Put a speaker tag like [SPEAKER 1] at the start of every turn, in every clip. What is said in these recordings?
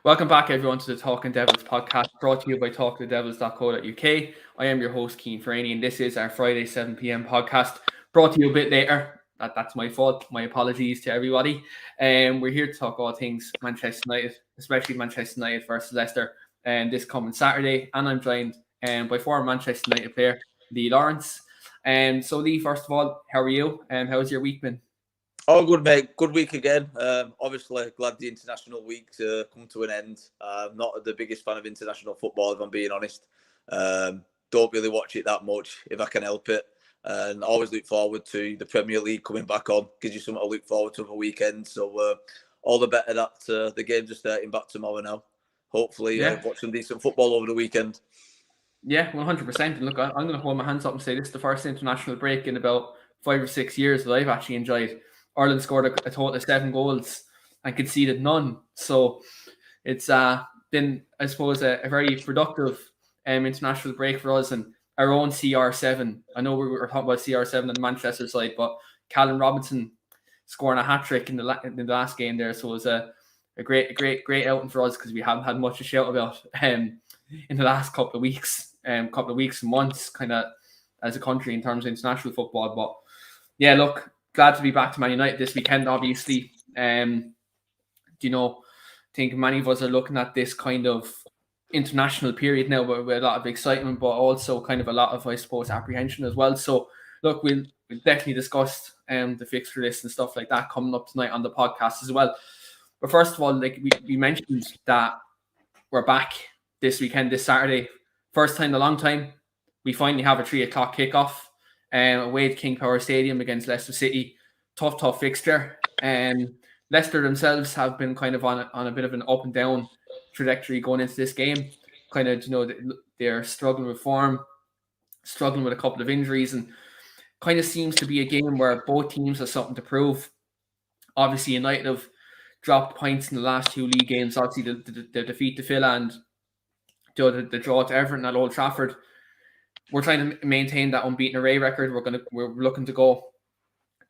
[SPEAKER 1] Welcome back, everyone, to the Talking Devils podcast, brought to you by talkingthedevils.co.uk. I am your host, Keane Franey, and this is our Friday 7 p.m. podcast, brought to you a bit later. That's my fault. My apologies to everybody. We're here to talk all things Manchester United, especially Manchester United versus Leicester, this coming Saturday. And I'm joined by former Manchester United player, Lee Lawrence. So, Lee, first of all, how are you? How's your week been?
[SPEAKER 2] Oh, good, mate. Good week again. Obviously, glad the international week's come to an end. I'm not the biggest fan of international football, if I'm being honest. Don't really watch it that much if I can help it. And I always look forward to the Premier League coming back on. Gives you something to look forward to for a weekend. So all the better that the games are starting back tomorrow now. Hopefully, watch some decent football over the weekend.
[SPEAKER 1] Yeah, 100%. Look, I'm going to hold my hands up and say this is the first international break in about 5 or 6 years that I've actually enjoyed. Ireland scored a total of 7 goals and conceded none. So it's been, I suppose, a very productive international break for us and our own CR7. I know we were talking about CR7 on the Manchester side, but Callum Robinson scoring a hat-trick in the last game there. So it was a great outing for us because we haven't had much to shout about in the last couple of weeks and months, kind of as a country in terms of international football. But yeah, look, glad to be back to Man United this weekend, obviously. I think many of us are looking at this kind of international period now with a lot of excitement, but also kind of a lot of, I suppose, apprehension as well. So, look, we'll definitely discuss the fixture list and stuff like that coming up tonight on the podcast as well. But first of all, like we mentioned that we're back this weekend, this Saturday. First time in a long time. We finally have a 3 o'clock kickoff away at King Power Stadium against Leicester City. Tough fixture. Leicester themselves have been kind of on a bit of an up and down trajectory going into this game. Kind of, they're struggling with form, struggling with a couple of injuries, and kind of seems to be a game where both teams have something to prove. Obviously, United have dropped points in the last 2 league games. Obviously, the defeat to Villa and the draw to Everton at Old Trafford. We're trying to maintain that unbeaten away record. We're looking to go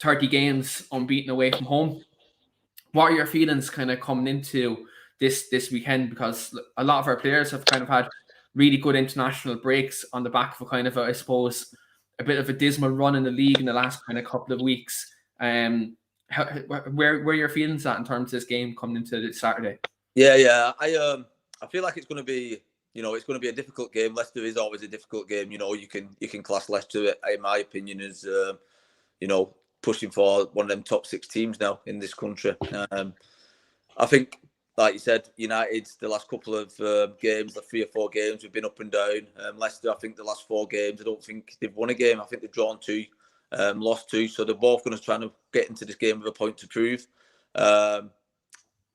[SPEAKER 1] 30 games unbeaten away from home. What are your feelings kind of coming into this weekend? Because a lot of our players have kind of had really good international breaks on the back of a kind of, I suppose, a bit of a dismal run in the league in the last kind of couple of weeks. Where are your feelings at in terms of this game coming into this Saturday?
[SPEAKER 2] Yeah. I feel like it's going to be, it's going to be a difficult game. Leicester is always a difficult game. You can class Leicester, in my opinion, as pushing for one of them top 6 teams now in this country. I think, like you said, United, the last couple of games, the 3 or 4 games, we've been up and down. Leicester, I think the last 4 games, I don't think they've won a game. I think they've drawn 2, lost 2. So they're both going to try to get into this game with a point to prove.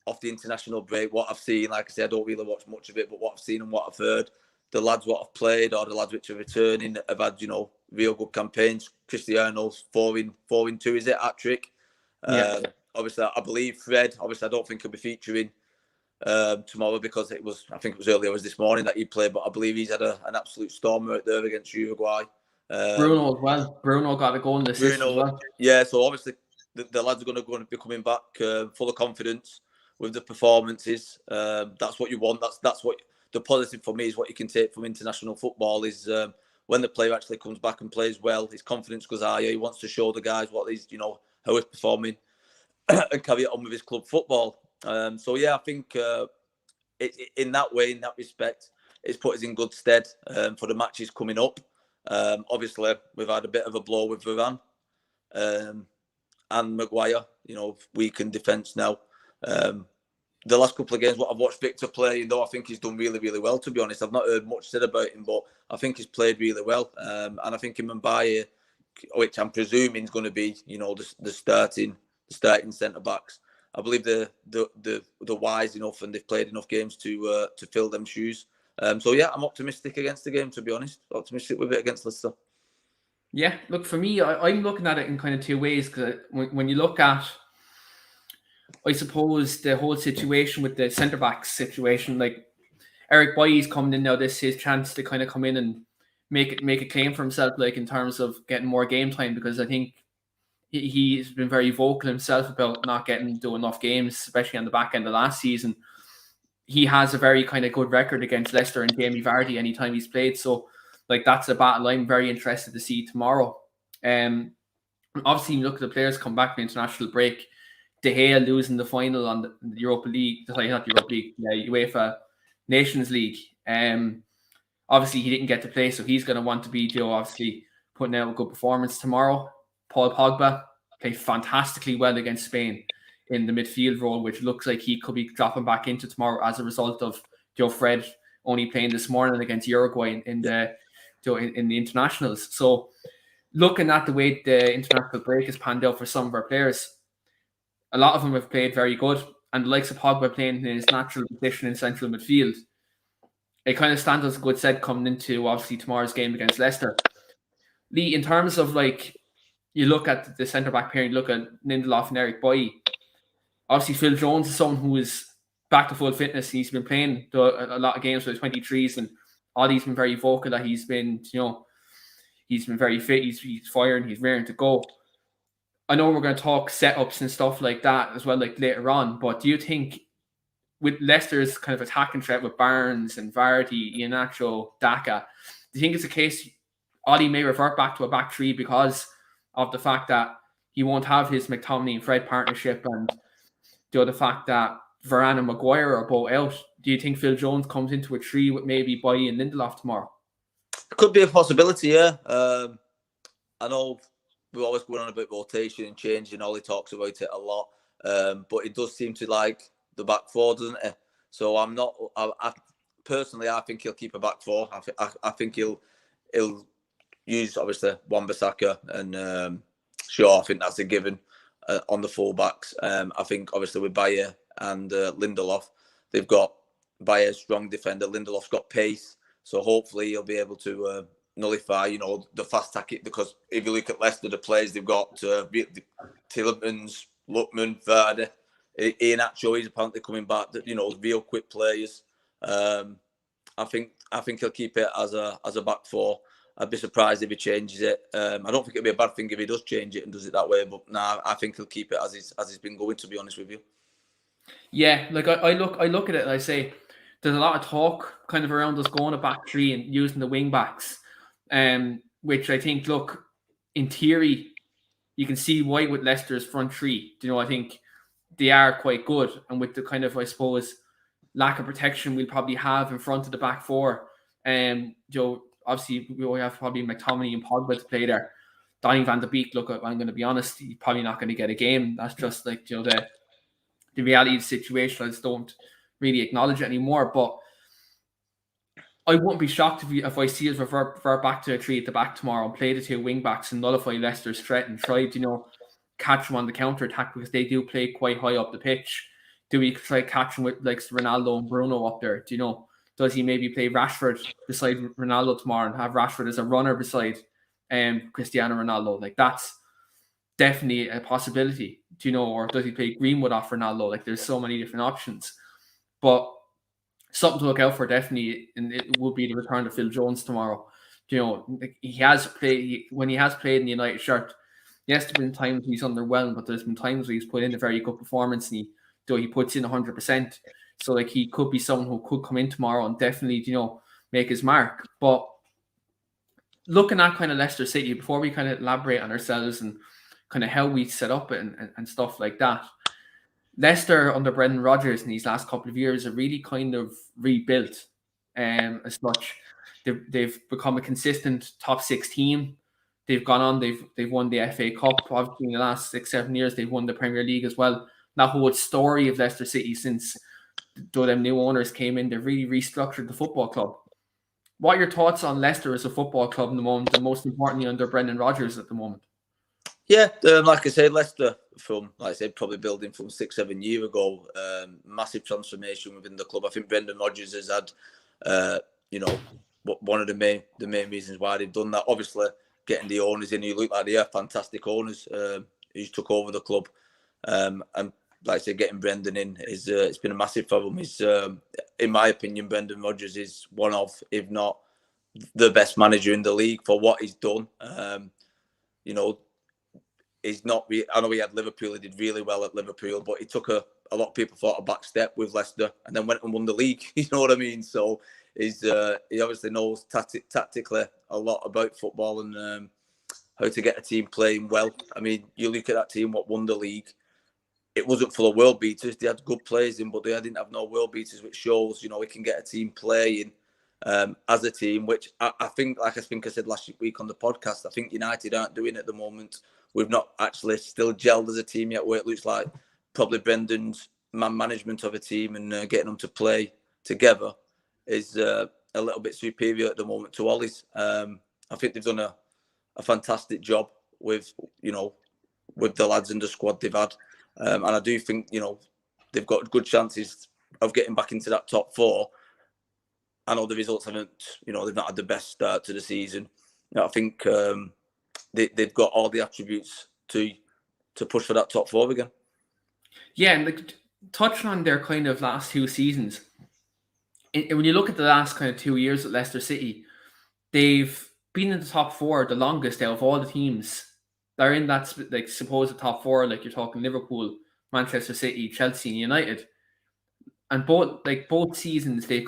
[SPEAKER 2] Off the international break, what I've seen, like I said, I don't really watch much of it, but what I've seen and what I've heard, the lads what have played or the lads which are returning have had, real good campaigns. Cristiano's 4 in 2, is it? Hat-trick.
[SPEAKER 1] Yeah.
[SPEAKER 2] Obviously, I believe Fred, obviously, I don't think he'll be featuring tomorrow because I think it was earlier, this morning that he played, but I believe he's had an absolute storm right there against Uruguay.
[SPEAKER 1] Bruno as well. Bruno got a goal in the assist as well.
[SPEAKER 2] Yeah, so obviously the lads are going to be coming back full of confidence with the performances. That's what you want. That's what the positive for me is. What you can take from international football is when the player actually comes back and plays well, his confidence goes higher. He wants to show the guys what he's, how he's performing and carry it on with his club football. So yeah, I think in that way, in that respect, it's put us in good stead for the matches coming up. Obviously, we've had a bit of a blow with Varane and Maguire. Weakened defence now. The last couple of games, what I've watched Victor play, I think he's done really, really well, to be honest. I've not heard much said about him, but I think he's played really well. And I think him and Baye, which I'm presuming is going to be, the starting centre-backs, I believe they're wise enough and they've played enough games to fill them shoes. So yeah, I'm optimistic against the game, to be honest. Optimistic with it against Leicester.
[SPEAKER 1] Yeah, look, for me, I'm looking at it in kind of 2 ways. Because when you look at, I suppose, the whole situation with the centre-backs situation, like Eric Bailly's coming in now, this is his chance to kind of come in and make a claim for himself, like in terms of getting more game time, because I think he's been very vocal himself about not getting to do enough games, especially on the back end of last season. he has a very kind of good record against Leicester and Jamie Vardy anytime he's played. So like that's a battle I'm very interested to see tomorrow. Obviously, you look at the players come back from the international break. De Gea losing the final on the Europa League, sorry, not Europa League, UEFA Nations League. Obviously, he didn't get to play, so he's going to want to be, obviously putting out a good performance tomorrow. Paul Pogba played fantastically well against Spain in the midfield role, which looks like he could be dropping back into tomorrow as a result of Fred only playing this morning against Uruguay in the internationals. So, looking at the way the international break has panned out for some of our players, a lot of them have played very good, and the likes of Pogba playing in his natural position in central midfield, it kind of stands as a good set coming into obviously tomorrow's game against Leicester. Lee, in terms of like, you look at the centre back pair, you look at Lindelof and Eric Bailly. Obviously, Phil Jones is someone who is back to full fitness. He's been playing a lot of games for the 23s, and Ollie's been very vocal that he's been, he's been very fit. He's firing. He's raring to go. I know we're going to talk setups and stuff like that as well, like later on. But do you think, with Leicester's kind of attacking threat with Barnes and Vardy, Iheanacho, Daka, do you think it's a case Ollie may revert back to a back three because of the fact that he won't have his McTominay and Fred partnership, and the fact that Varane and Maguire are both out? Do you think Phil Jones comes into a three with maybe Bailly and Lindelof tomorrow?
[SPEAKER 2] It could be a possibility, yeah. I know we're always going on about rotation and change, and Ollie talks about it a lot. But it does seem to like the back four, doesn't it? So I'm not. I personally, I think he'll keep a back four. I think he'll use obviously Wan-Bissaka and Shaw. I think that's a given on the full backs. I think obviously with Bayer and Lindelof, they've got Bayer strong defender. Lindelof's got pace, so hopefully he'll be able to nullify, the fast tactic. Because if you look at Leicester, the players they've got, Tielemans, Lookman, Vardy, Iheanacho is apparently coming back. Real quick players. I think he'll keep it as a back four. I'd be surprised if he changes it. I don't think it'd be a bad thing if he does change it and does it that way. But I think he'll keep it as he's been going. To be honest with you.
[SPEAKER 1] Yeah, like I look at it and I say there's a lot of talk kind of around us going a back three and using the wing backs, which I think, look, in theory, you can see why with Leicester's front three. I think they are quite good, and with the kind of, I suppose, lack of protection we'll probably have in front of the back four, obviously we have probably McTominay and Pogba to play there. Donny van de Beek, look, I'm going to be honest, he's probably not going to get a game. That's just like, the reality of the situation. I just don't really acknowledge it anymore. But I wouldn't be shocked if I see us revert back to a three at the back tomorrow and play the two wing backs and nullify Leicester's threat and try to, catch them on the counter attack, because they do play quite high up the pitch. Do we try catch them with like Ronaldo and Bruno up there? Does he maybe play Rashford beside Ronaldo tomorrow and have Rashford as a runner beside Cristiano Ronaldo? Like, that's definitely a possibility, or does he play Greenwood off Ronaldo? Like, there's so many different options. But something to look out for definitely, and it will be the return of Phil Jones tomorrow. He has played, when he has played in the United shirt, yes, there's been times he's underwhelmed, but there's been times where he's put in a very good performance, and he puts in 100%. So like, he could be someone who could come in tomorrow and definitely, make his mark. But looking at kind of Leicester City, before we kind of elaborate on ourselves and kind of how we set up it and stuff like that, Leicester under Brendan Rodgers in these last couple of years are really kind of rebuilt as much. They've become a consistent top six team. They've gone on, they've won the FA Cup. Obviously in the last 6-7 years, they've won the Premier League as well. That whole story of Leicester City since them new owners came in, they've really restructured the football club. What are your thoughts on Leicester as a football club in the moment, and most importantly under Brendan Rodgers at the moment?
[SPEAKER 2] Yeah, like I said, Leicester probably building from 6-7 years ago, massive transformation within the club. I think Brendan Rodgers has had, one of the main reasons why they've done that. Obviously, getting the owners in who look like they are fantastic owners who's took over the club, and like I said, getting Brendan in is it's been a massive problem. He's, in my opinion, Brendan Rodgers is one of, if not the best manager in the league for what he's done. he's not. I know he had Liverpool. He did really well at Liverpool, but he took a lot of people thought a back step with Leicester, and then went and won the league. You know what I mean? So he obviously knows tactically a lot about football and how to get a team playing well. I mean, you look at that team what won the league. It wasn't full of world beaters. They had good players in, but they didn't have no world beaters, which shows, we can get a team playing as a team, which I think, like I think I said last week on the podcast, I think United aren't doing at the moment. We've not actually still gelled as a team yet, where it looks like probably Brendan's management of a team and getting them to play together is a little bit superior at the moment to Ollie's. I think they've done a fantastic job with the lads in the squad they've had. And I do think, they've got good chances of getting back into that top four. I know the results haven't, they've not had the best start to the season. I think they've got all the attributes to push for that top four again.
[SPEAKER 1] Yeah, and touching on their kind of last two seasons, when you look at the last kind of 2 years at Leicester City, they've been in the top four the longest out of all the teams. They're in that supposed top four, like you're talking Liverpool, Manchester City, Chelsea, and United. And both seasons they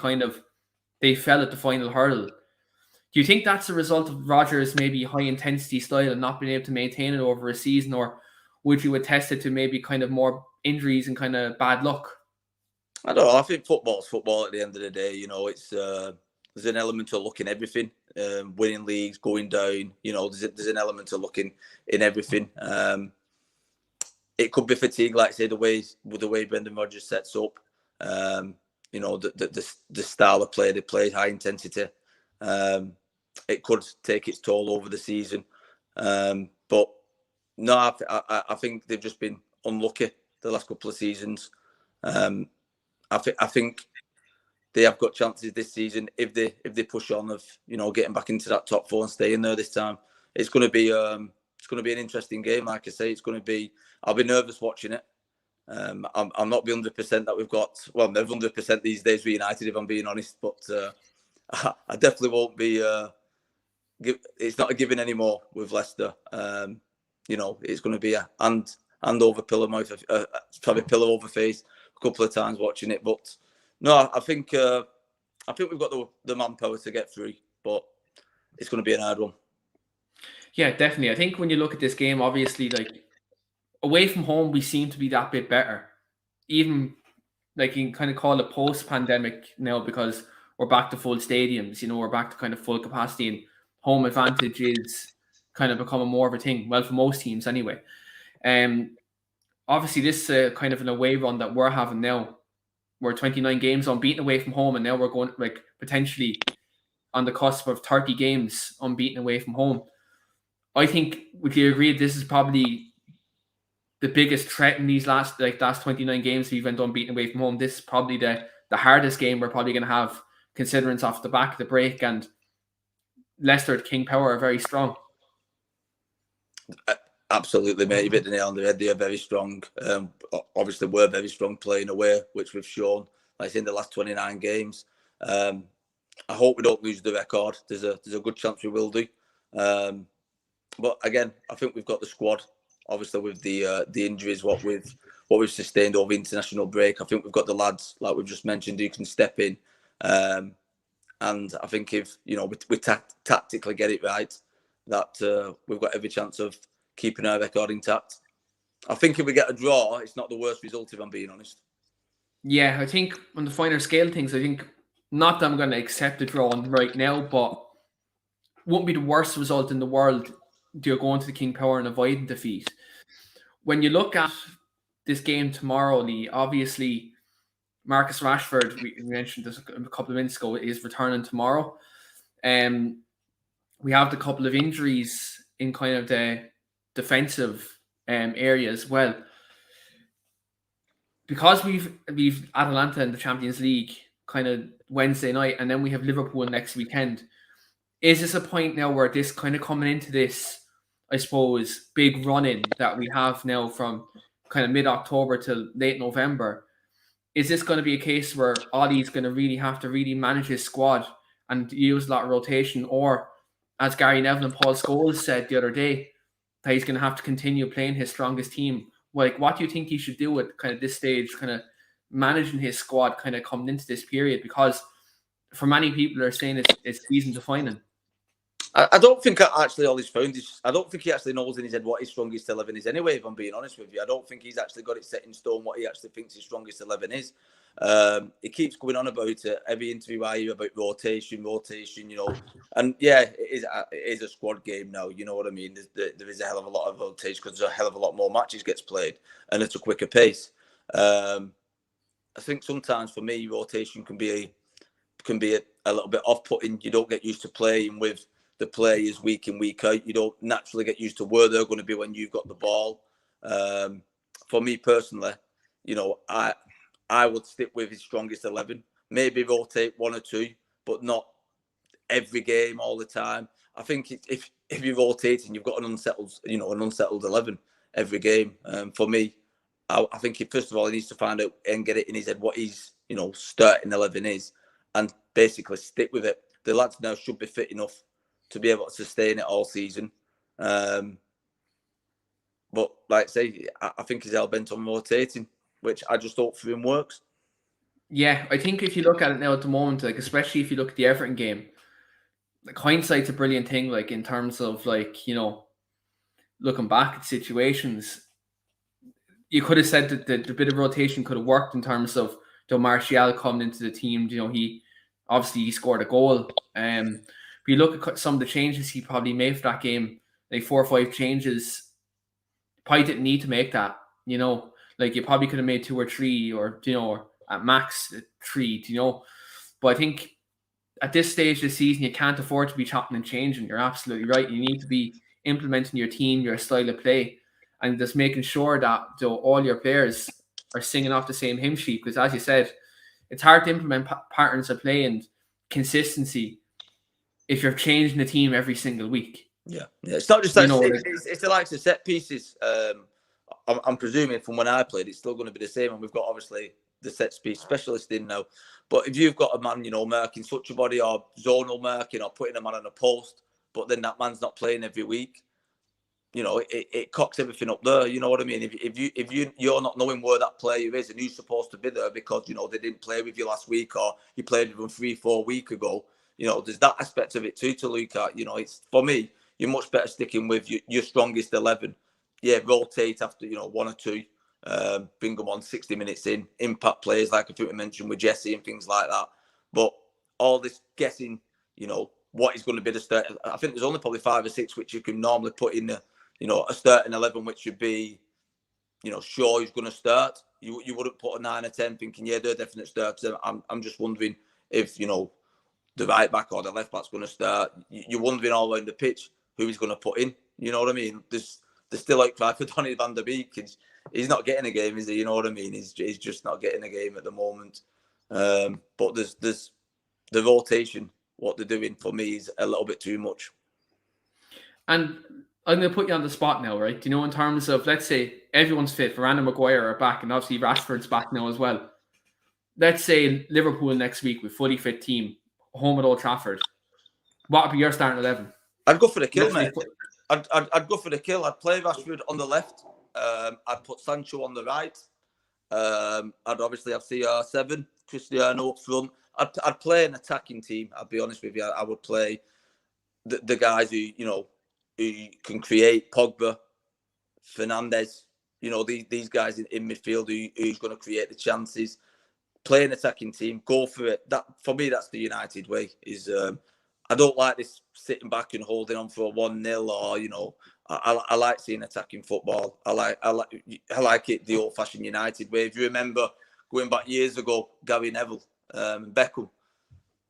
[SPEAKER 1] fell at the final hurdle. Do you think that's a result of Rodgers' maybe high intensity style and not being able to maintain it over a season, or would you attest it to maybe kind of more injuries and kind of bad luck?
[SPEAKER 2] I don't know. I think football's football at the end of the day. It's there's an element of luck in everything. Winning leagues, going down. There's an element of luck in everything. It could be fatigue, like I say, the way Brendan Rodgers sets up. The style of play they play, high intensity. It could take its toll over the season. But no, I think they've just been unlucky the last couple of seasons. I think they have got chances this season if they push on of getting back into that top four and staying there this time. It's going to be an interesting game. Like I say, it's going to be. I'll be nervous watching it. I'm not the 100% that we've got. Well, I'm never 100% these days with United, if I'm being honest. But I definitely won't be. It's not a given anymore with Leicester. It's going to be a hand over pillow mouth, probably pillow over face a couple of times watching it. But no, I think we've got the manpower to get through, but it's going to be an hard one.
[SPEAKER 1] Yeah, definitely. I think when you look at this game, obviously, away from home, we seem to be that bit better. Even you can kind of call it post-pandemic now, because we're back to full stadiums. We're back to kind of full capacity, and home advantage is kind of becoming more of a thing. Well, for most teams anyway. Obviously, this kind of an away run that we're having now. We're 29 games unbeaten away from home, and now we're going potentially on the cusp of 30 games unbeaten away from home. I think, would you agree, this is probably the biggest threat in these last 29 games we've went unbeaten away from home? This is probably the hardest game we're probably going to have, considering it's off the back of the break, and Leicester at King Power are very strong.
[SPEAKER 2] Absolutely, mate. You hit the nail on the head. They are very strong. Obviously, we're very strong playing away, which we've shown in the last 29 games. I hope we don't lose the record. There's a good chance we will do. But again, I think we've got the squad. Obviously, with the injuries, what we've sustained over international break, I think we've got the lads, like we've just mentioned, who can step in. And I think if we tactically get it right, that we've got every chance of keeping our record intact. I think if we get a draw, it's not the worst result, if I'm being honest.
[SPEAKER 1] Yeah, I think on the finer scale of things, I think not that I'm going to accept a draw right now, but wouldn't be the worst result in the world to go into the King Power and avoid defeat. When you look at this game tomorrow, Lee, obviously Marcus Rashford, we mentioned this a couple of minutes ago, is returning tomorrow. We have the couple of injuries in kind of the defensive area as well. Because we've Atalanta in the Champions League kind of Wednesday night, and then we have Liverpool next weekend. Is this a point now where this kind of coming into this, I suppose, big run-in that we have now from kind of mid-October to late November? Is this going to be a case where Ollie's going to really have to manage his squad and use a lot of rotation? Or, as Gary Neville and Paul Scholes said the other day, that he's going to have to continue playing his strongest team. Like, what do you think he should do at kind of this stage, kind of managing his squad, kind of coming into this period? Because for many people are saying it's season defining.
[SPEAKER 2] I don't think actually all he's found is. I don't think he actually knows in his head what his strongest 11 is anyway, if I'm being honest with you. I don't think he's actually got it set in stone what he actually thinks his strongest 11 is. He keeps going on about it. Every interview I hear about rotation, you know. And yeah, it is a squad game now, you know what I mean? There is a hell of a lot of rotation because there's a hell of a lot more matches gets played and at a quicker pace. I think sometimes for me, rotation can be a little bit off-putting. You don't get used to playing with the players week in, week out. You don't naturally get used to where they're going to be when you've got the ball. For me personally, you know, I would stick with his strongest 11. Maybe rotate one or two, but not every game all the time. I think if you're rotating, you've got an unsettled 11 every game. For me, I think first of all he needs to find out and get it in his head what his starting 11 is, and basically stick with it. The lads now should be fit enough to be able to sustain it all season. But like I say, I think he's hell bent on rotating, which I just hope for him works.
[SPEAKER 1] Yeah, I think if you look at it now at the moment, like especially if you look at the Everton game, like hindsight's a brilliant thing, like in terms of like, you know, looking back at situations. You could have said that the bit of rotation could have worked in terms of Martial coming into the team. You know, he scored a goal. If you look at some of the changes he probably made for that game, like 4 or 5 changes, probably didn't need to make that. You know, like you probably could have made 2 or 3, or or at max 3. You know, but I think at this stage of the season, you can't afford to be chopping and changing. You're absolutely right. You need to be implementing your team, your style of play, and just making sure that all your players are singing off the same hymn sheet. Because as you said, it's hard to implement patterns of play and consistency if you're changing the team every single week.
[SPEAKER 2] Yeah. It's not just that. It's the likes of set pieces. I'm presuming from when I played, it's still going to be the same. And we've got obviously the set piece specialist in now. But if you've got a man, marking such a body or zonal marking or putting a man on a post, but then that man's not playing every week, it cocks everything up there. You know what I mean? If you're not knowing where that player is and who's supposed to be there because they didn't play with you last week or you played with them 3-4 weeks ago, there's that aspect of it too to look at. It's for me, you're much better sticking with your strongest 11. Yeah, rotate after 1 or 2. Bring them on 60 minutes in, impact players like I think we mentioned with Jesse and things like that. But all this guessing, what is going to be the start. I think there's only probably 5 or 6 which you can normally put in a starting 11, which should be, sure who's going to start. You wouldn't put a 9 or 10 thinking, yeah, they're definite starters. I'm just wondering if, the right back or the left back's going to start. You're wondering all around the pitch who he's going to put in. You know what I mean? There's still like try for Donny van der Beek. He's not getting a game, is he? You know what I mean? He's just not getting a game at the moment. But there's the rotation. What they're doing for me is a little bit too much.
[SPEAKER 1] And I'm going to put you on the spot now, right? In terms of, let's say everyone's fit, Varane and Maguire are back, and obviously Rashford's back now as well. Let's say Liverpool next week with fully fit team, home at Old Trafford. What would be your starting 11?
[SPEAKER 2] I'd go for the kill, mate. I'd go for the kill. I'd play Rashford on the left. I'd put Sancho on the right. I'd obviously have CR7, Cristiano up front. I'd play an attacking team. I'll be honest with you. I would play the guys who who can create. Pogba, Fernandes. These guys in midfield who's going to create the chances. Play an attacking team. Go for it. That for me, that's the United way. I don't like this sitting back and holding on for a 1-0 or I like seeing attacking football. I like it the old-fashioned United way. If you remember going back years ago, Gary Neville and Beckham.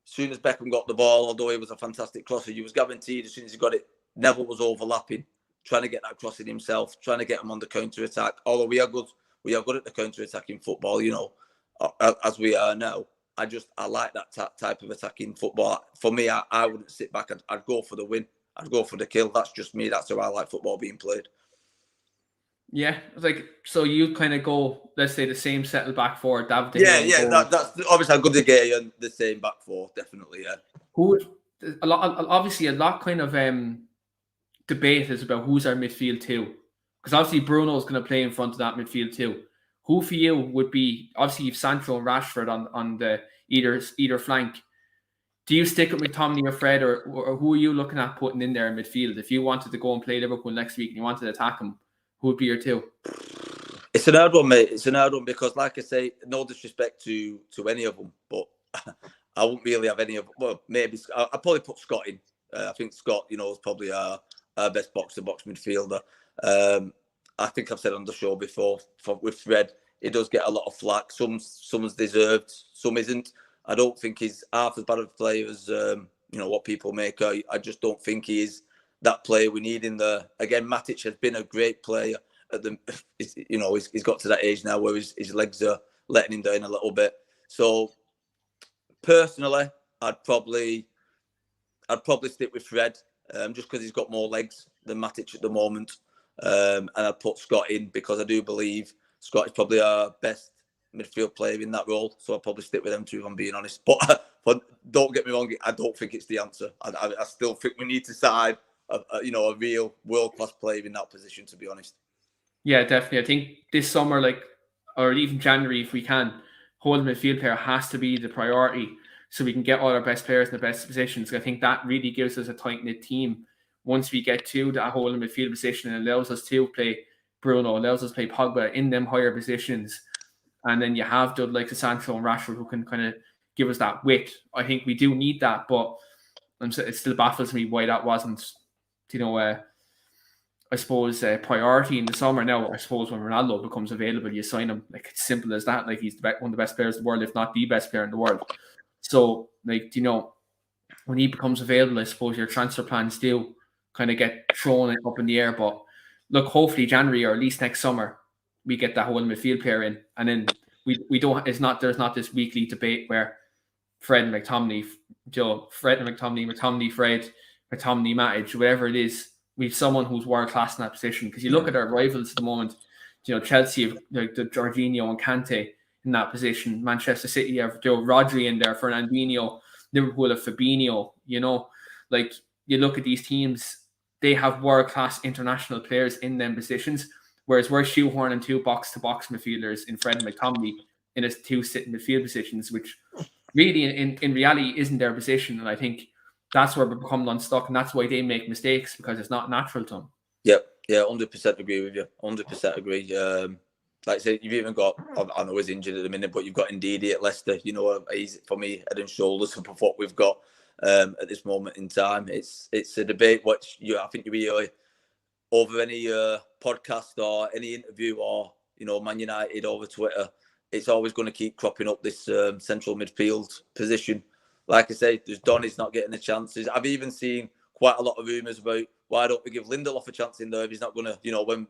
[SPEAKER 2] As soon as Beckham got the ball, although he was a fantastic crosser, you was guaranteed as soon as he got it, Neville was overlapping, trying to get that crossing himself, trying to get him on the counter-attack. Although we are good at the counter-attacking football, as we are now. I like that type of attacking football. For me, I wouldn't sit back. I'd go for the win. I'd go for the kill. That's just me. That's how I like football being played.
[SPEAKER 1] Yeah, so you kind of go, let's say, the same settle back four. David.
[SPEAKER 2] Yeah. That's obviously a good idea and the same back four, definitely. Yeah.
[SPEAKER 1] A lot kind of debate is about who's our midfield two. Because obviously Bruno's going to play in front of that midfield two. Who for you would be, obviously you've Sancho and Rashford on the either flank. Do you stick with McTominay or Fred, or who are you looking at putting in there in midfield? If you wanted to go and play Liverpool next week and you wanted to attack them, who would be your two?
[SPEAKER 2] It's an hard one, mate. It's an hard one because, like I say, no disrespect to any of them, but I wouldn't really have any of. Well, maybe I'd probably put Scott in. I think Scott, is probably our best box-to-box midfielder. I think I've said on the show before with Fred, he does get a lot of flack. Some's deserved, some isn't. I don't think he's half as bad of a player as what people make. I just don't think he is that player we need in there. Again, Matic has been a great player. He's got to that age now where his legs are letting him down a little bit. So personally, I'd probably stick with Fred, just because he's got more legs than Matic at the moment. And I'd put Scott in because I do believe Scott is probably our best midfield player in that role. So I'll probably stick with them too, if I'm being honest. But don't get me wrong, I don't think it's the answer. I still think we need to sign a real world-class player in that position, to be honest.
[SPEAKER 1] Yeah, definitely. I think this summer, or even January, if we can, holding midfield player has to be the priority so we can get all our best players in the best positions. I think that really gives us a tight-knit team once we get to that holding midfield position, and allows us to play Bruno, allows us to play Pogba in them higher positions. And then you have the likes of Sancho and Rashford who can kind of give us that width. I think we do need that, but it still baffles me why that wasn't, I suppose, priority in the summer. Now, I suppose when Ronaldo becomes available, you sign him. It's simple as that. He's one of the best players in the world, if not the best player in the world. So, when he becomes available, I suppose your transfer plans do kind of get thrown up in the air. But look, hopefully January or at least next summer, we get that whole midfield player in, and then we don't. There's not this weekly debate where Fred and McTominay, Fred and McTominay, Fred, McTominay, Matic, whatever it is. We've someone who's world class in that position, because you look at our rivals at the moment. Chelsea have the Jorginho and Kante in that position. Manchester City have Rodri in there, Fernandinho. Liverpool have Fabinho. You look at these teams, they have world class international players in them positions, whereas we're shoehorning two box-to-box midfielders in Fred and McTominay in his two sitting midfield positions, which really in reality isn't their position. And I think that's where we become unstuck, and that's why they make mistakes, because it's not natural to them.
[SPEAKER 2] Yep, 100% agree with you. 100% agree. Like I said, you've even got, I know he's injured at the minute, but you've got Ndidi at Leicester. He's, for me, head and shoulders above what we've got at this moment in time. It's a debate which I think you hear over any podcast or any interview or Man United over Twitter. It's always going to keep cropping up, this central midfield position. Like I say, there's Donny's not getting the chances. I've even seen quite a lot of rumours about why don't we give Lindelof a chance in there if he's not going to, when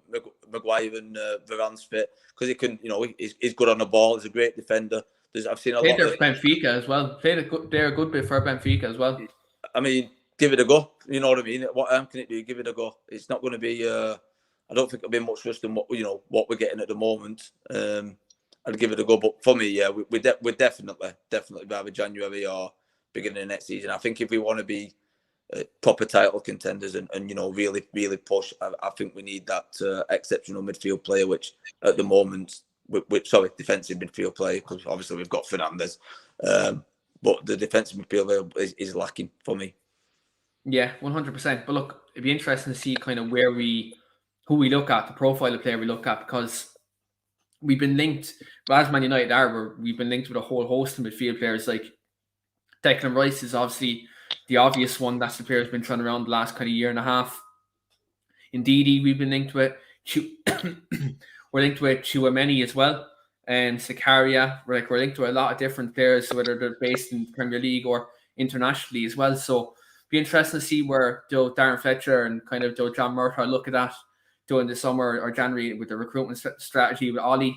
[SPEAKER 2] Maguire and Varane's fit, because he can, he's good on the ball. He's a great defender. I've seen a lot of
[SPEAKER 1] Benfica as well. They're a good bit for Benfica as well.
[SPEAKER 2] I mean, give it a go. You know what I mean? What can it do? Give it a go. It's not going to be. I don't think it'll be much worse than what we're getting at the moment. I'd give it a go, but for me, yeah, we're definitely either January or beginning of next season. I think if we want to be proper title contenders and really push, I think we need that exceptional midfield player, which at the moment, defensive midfield player, because obviously we've got Fernandes, but the defensive midfield is lacking for me.
[SPEAKER 1] Yeah, 100%. But look, it'd be interesting to see kind of who we look at, the profile of player we look at, because we've been linked, as Man United we've been linked with a whole host of midfield players. Like Declan Rice is obviously the obvious one. That's the player who's been thrown around the last kind of year and a half. Indeed, we've been linked with. We're linked with Chouameni as well, and Sakaria. We're linked to a lot of different players, whether they're based in Premier League or internationally as well. So it'll be interesting to see where Darren Fletcher and kind of John Murtaugh look at that during the summer or January with the recruitment strategy with Ollie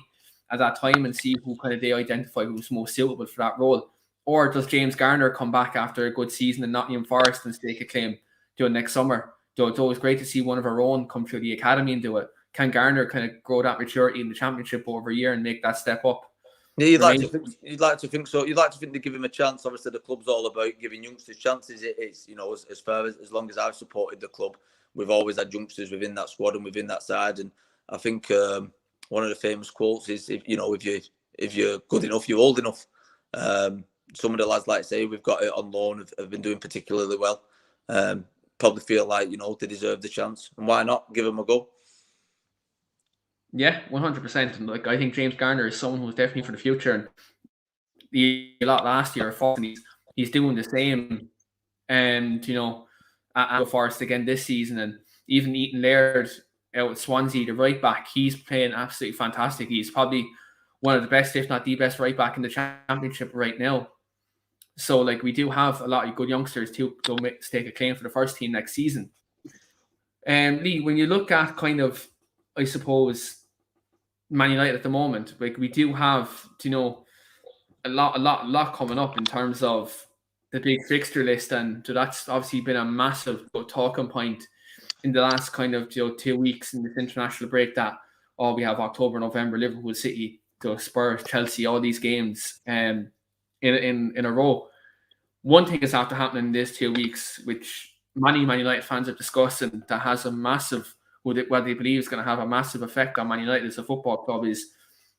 [SPEAKER 1] at that time, and see who kind of they identify who's most suitable for that role. Or does James Garner come back after a good season in Nottingham Forest and stake a claim during next summer? It's always great to see one of our own come through the academy and do it. Can Garner kind of grow that maturity in the championship over a year and make that step up?
[SPEAKER 2] Yeah, you'd like to think so. You'd like to think they give him a chance. Obviously, the club's all about giving youngsters chances. It's as long as I've supported the club, we've always had youngsters within that squad and within that side. And I think one of the famous quotes is, if you're good enough, you're old enough. Some of the lads, like I say, we've got it on loan, have been doing particularly well. Probably feel like, they deserve the chance, and why not give them a go?
[SPEAKER 1] Yeah, 100%. And like, I think James Garner is someone who's definitely for the future. And a lot last year, he's doing the same. And at Forest again this season, and even Ethan Laird out at Swansea, the right back, he's playing absolutely fantastic. He's probably one of the best, if not the best, right back in the Championship right now. So, like, we do have a lot of good youngsters to stake a claim for the first team next season. And Lee, when you look at kind of, I suppose, Man United at the moment, like, we do have, a lot coming up in terms of the big fixture list, and so that's obviously been a massive talking point in the last kind of 2 weeks in this international break. That we have October, November, Liverpool, City, Spurs, Chelsea, all these games in a row. One thing is after happening in these 2 weeks, which many Man United fans have discussed, and that has a massive, what they believe is going to have a massive effect on Man United as a football club, is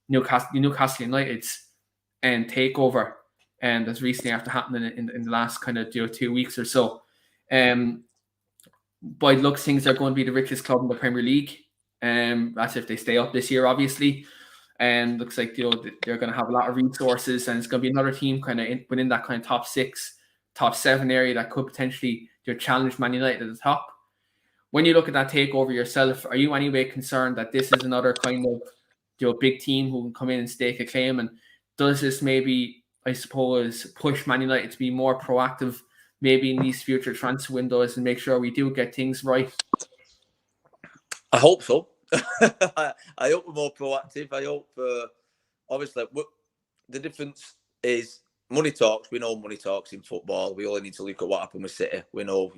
[SPEAKER 1] Newcastle United's takeover, and that's recently after happening in the last kind of 2 weeks or so. By looks, things are going to be the richest club in the Premier League. That's if they stay up this year, obviously. And looks like they're going to have a lot of resources, and it's going to be another team kind of within that kind of top 6, top 7 area that could potentially challenge Man United at the top. When you look at that takeover yourself, are you anyway concerned that this is another kind of big team who can come in and stake a claim? And does this maybe, I suppose, push Man United to be more proactive maybe in these future transfer windows and make sure we do get things right?
[SPEAKER 2] I hope so. I hope we're more proactive. I hope, obviously, the difference is money talks. We know money talks in football. We only need to look at what happened with City. We know,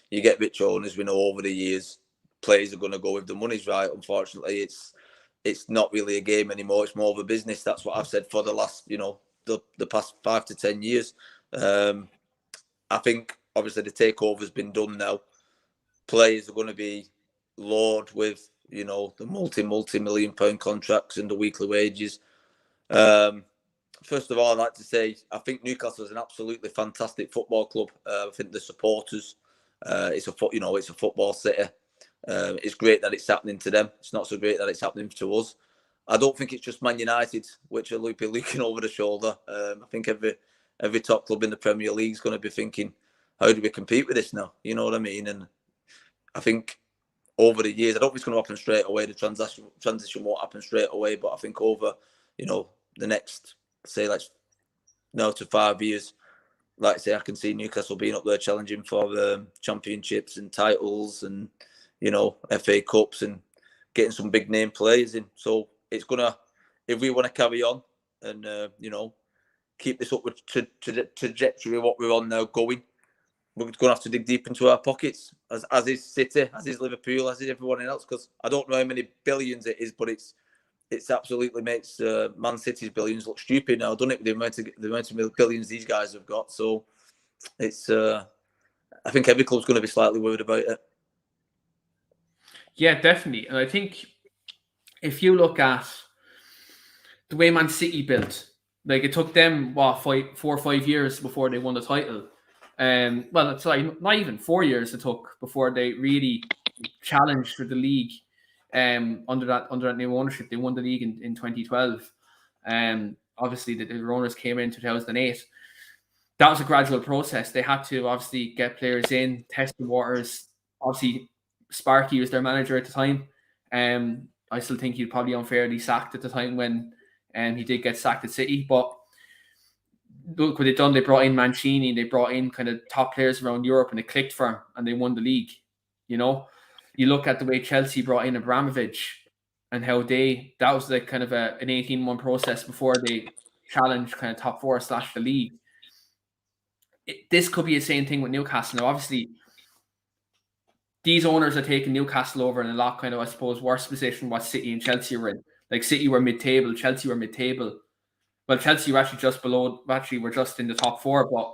[SPEAKER 2] you get rich owners. We know over the years, players are going to go if the money's right. Unfortunately, it's not really a game anymore. It's more of a business. That's what I've said for the last, the past 5 to 10 years. I think, obviously, the takeover's been done now. Players are going to be lured with, the multi-million pound contracts and the weekly wages. First of all, I'd like to say I think Newcastle is an absolutely fantastic football club. I think the supporters, it's a football city. It's great that it's happening to them. It's not so great that it's happening to us. I don't think it's just Man United which are looking over the shoulder. I think every top club in the Premier League is going to be thinking, how do we compete with this now? You know what I mean? And I think over the years, I don't think it's going to happen straight away. The transition won't happen straight away, but I think over, the next, say, to 5 years, like I say, I can see Newcastle being up there challenging for championships and titles and, FA Cups and getting some big name players in. So it's going to, if we want to carry on and, keep this upward trajectory of what we're on now going, we're going to have to dig deep into our pockets, as is City, as is Liverpool, as is everyone else, because I don't know how many billions it is, but it's absolutely makes Man City's billions look stupid now, doesn't it, with the amount of billions these guys have got. So it's I think every club's going to be slightly worried about it.
[SPEAKER 1] Yeah, definitely. And I think if you look at the way Man City built, like, it took them 4 or 5 years before they won the title. Well, it's like not even 4 years it took before they really challenged for the league. Under that new ownership, they won the league in 2012. Obviously, the owners came in 2008. That was a gradual process. They had to obviously get players in, test the waters. Obviously, Sparky was their manager at the time. I still think he'd probably unfairly sacked at the time when he did get sacked at City. But look what they've done. They brought in Mancini. They brought in kind of top players around Europe, and it clicked for them, and they won the league. You look at the way Chelsea brought in Abramovich and how that was like kind of an 18-month process before they challenged kind of top 4 / the league. This could be the same thing with Newcastle. Now, obviously, these owners are taking Newcastle over in a lot kind of, I suppose, worse position what City and Chelsea were in. Like, City were mid-table, Chelsea were mid-table. Well, Chelsea were actually just below, we're just in the top 4, but